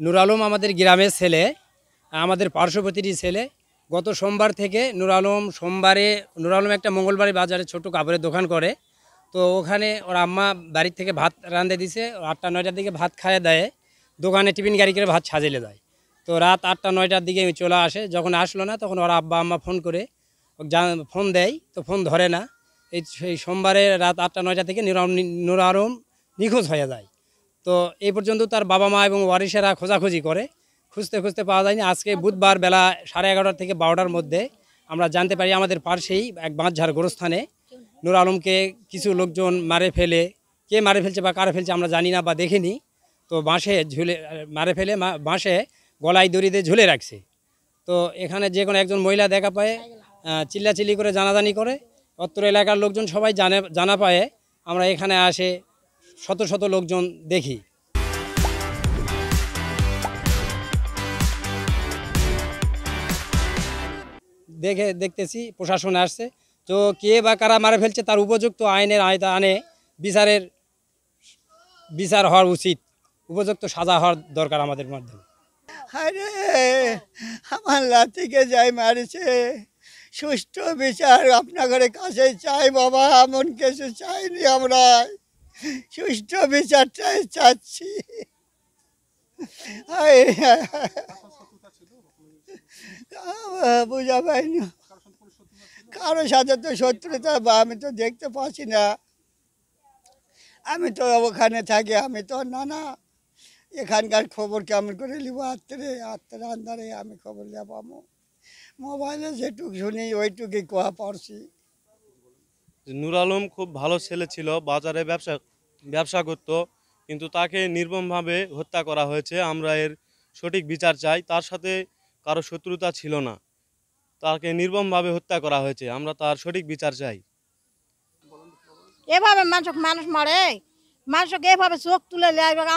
নূর আলম আমাদের গ্রামের ছেলে, আমাদের পার্শ্ববর্তী ছেলে। গত সোমবার থেকে নূর আলম একটা মঙ্গলবাড়ি বাজারে ছোট কাপড়ের দোকান করে। তো ওখানে ওর আম্মা বাড়ির থেকে ভাত রাঁধে দিছে, 8টা-9টার দিকে ভাত খাইয়ে দেয়, দোকানে টিফিন গাড়ি করে ভাত সাজিয়ে দেয়। তো রাত 8টা-9টার দিকে চলে আসে। যখন আসলো না তখন ওর আব্বা আম্মা ফোন করে ফোন দেয়, তো ফোন ধরে না। সেই সোমবারে রাত 8টা-9টা থেকে নূর আলম নিখোঁজ হয়ে যায়। তো এই পর্যন্ত তার বাবা মা এবং ওয়ারিশেরা খোঁজাখুঁজি করে, খুঁজতে খুঁজতে পাওয়া যায়নি। আজকে বুধবার বেলা 11:30 থেকে 12টার মধ্যে আমরা জানতে পারি আমাদের পাশেই এক বাঁশঝাড় গোরস্থানে নূর আলমকে কিছু লোকজন মারে ফেলে। কে মারে ফেলছে বা কারা ফেলছে আমরা জানি না বা দেখিনি। তো বাঁশে মারে ফেলে বাঁশে গলায় দড়ি দিয়ে ঝুলে রাখছে। তো এখানে যে কোনো একজন মহিলা দেখা পায়, চিল্লাচিল্লি করে জানাজানি করে। অত্র এলাকার লোকজন সবাই জানা পায়, আমরা এখানে আসে শত শত লোকজন দেখি। দেখতেছি প্রশাসন আসছে, তো কে বা কারা মারা ফেলছে তার উপযুক্ত আইনের আনে বিচার হওয়ার উচিত, উপযুক্ত সাজা হওয়ার দরকার আমাদের মাধ্যমে। আরে আমার লাতিকে যাই মারিছে, সুষ্ঠু বিচার আপনাদের কাছে চাই বাবা। এমন কিছু চাইনি আমরা, সুষ্ঠু বিচারটাই চাচ্ছি। বুঝা পাইনি কারোর সাথে তো শত্রুতা বা আমি তো দেখতে পাচ্ছি না। আমি তো ওখানে থাকি, আমি তো না এখানকার খবর কেমন করে নিব? আত্মারে আন্ধারে আমি খবর পাবো। মোবাইলে যেটুক শুনি ওইটুকুই কোয়া পারছি। নূর আলম খুব ভালো ছেলে ছিল, বাজারে ব্যবসা করত, কিন্তু তাকে নির্মমভাবে হত্যা করা হয়েছে। আমরা এর সঠিক বিচার চাই। তার সাথে কারো শত্রুতা ছিল না, তাকে নির্মমভাবে হত্যা করা হয়েছে। আমরা তার সঠিক বিচার চাই। এভাবে মানুষ মারে, মানুষকে এভাবে চোখ তুলে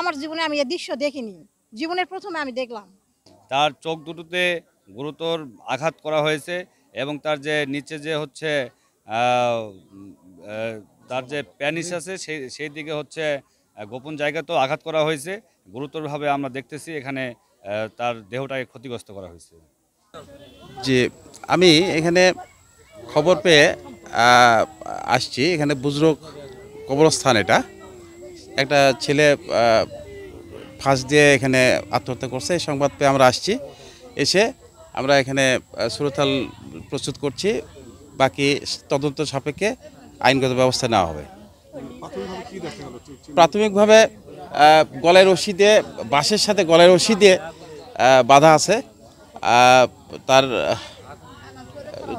আমার জীবনে আমি এই দৃশ্য দেখিনি, জীবনের প্রথমে আমি দেখলাম। তার চোখ দুটোতে গুরুতর আঘাত করা হয়েছে এবং তার যে নিচে যে হচ্ছে তার যে প্যানিস আছে সেই দিকে হচ্ছে গোপন জায়গাতেও আঘাত করা হয়েছে। গুরুতরভাবে আমরা দেখতেছি এখানে তার দেহটাকে ক্ষতিগ্রস্ত করা হয়েছে। যে আমি এখানে খবর পেয়ে আসছি, এখানে বুজরুক কবরস্থান, এটা একটা ছেলে ফাঁস দিয়ে এখানে আত্মহত্যা করছে। এই সংবাদ পেয়ে আমরা আসছি, এসে আমরা এখানে সুরতাল প্রস্তুত করছি। বাকি তদন্ত সাপেক্ষে আইনগত ব্যবস্থা নেওয়া হবে। প্রাথমিকভাবে গলায় রশি দিয়ে, বাঁশের সাথে গলায় রশি দিয়ে বাঁধা আছে।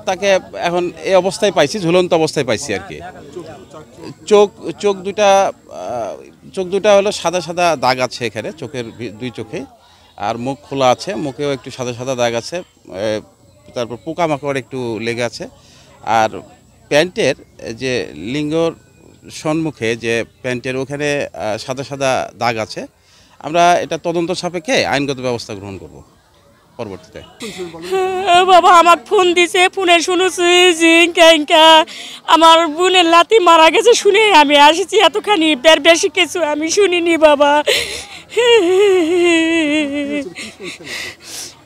তাকে এখন এই অবস্থায় পাইছি, ঝুলন্ত অবস্থায় পাইছি আর কি। চোখ দুটা হলো সাদা সাদা দাগ আছে এখানে, চোখের দুই চোখে। আর মুখ খোলা আছে, মুখেও একটু সাদা সাদা দাগ আছে। তারপর পোকামাকড় একটু লেগে আছে। আর প্যান্টের যে লিঙ্গর সম্মুখে যে প্যান্টের ওখানে সাদা সাদা দাগ আছে। আমরা এটা তদন্ত সাপেক্ষে আইনগত ব্যবস্থা গ্রহণ করব পরবর্তীতে। বাবা আমার ফোন দিছে, ফোনে শুনেছি জিঙ্কা আমার বোনের লাতি মারা গেছে, শুনে আমি আসছি। এতখানি বেশি কিছু আমি শুনিনি বাবা,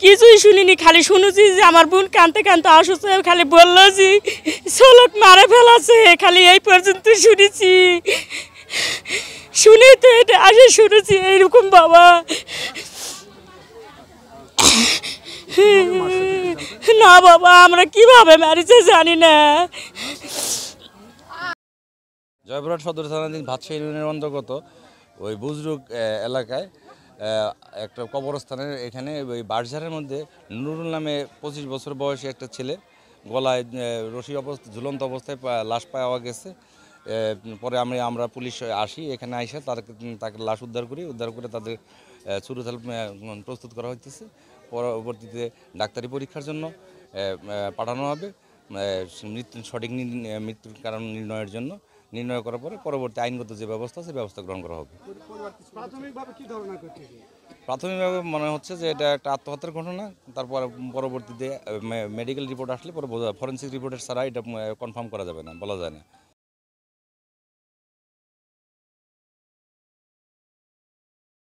কিছুই শুনিনি। খালি শুনেছি যে আমার বোন কানতে কানতে অসুস্থ, খালি বললো যে ছোলক মারা ফেলাছে, খালি এই পর্যন্ত শুনেছি। শুনে তো এটা আসে শুনেছি এইরকম বাবা। না বাবা, আমরা কিভাবে মারিছে জানি না। জয়পুরহাট সদর থানাধীন ভাতশাহী ইউনিয়নের অন্তর্গত ওই বুজরুক এলাকায় একটা কবরস্থানের এখানে ওই বাঁশঝাড়ের মধ্যে নুরুল নামে 25 বছর বয়সী একটা ছেলে গলায় রশি ঝুলন্ত অবস্থায় লাশ পাওয়া গেছে। পরে আমরা পুলিশ আসি, এখানে আইসা তাকে লাশ উদ্ধার করে তাদের সুরতাল প্রস্তুত করা হইতেছে। পরবর্তীতে ডাক্তারি পরীক্ষার জন্য পাঠানো হবে, সঠিক মৃত্যুর কারণ নির্ণয় করার পরে পরবর্তী আইনগত যে ব্যবস্থা আছে ব্যবস্থা গ্রহণ করা হবে। প্রাথমিকভাবে মনে হচ্ছে যে এটা একটা আত্মহত্যার ঘটনা। তারপর পরবর্তীতে মেডিকেল রিপোর্ট আসলে পরে ফরেন্সিক রিপোর্টের ছাড়া এটা কনফার্ম করা যাবে না, বলা যায় না।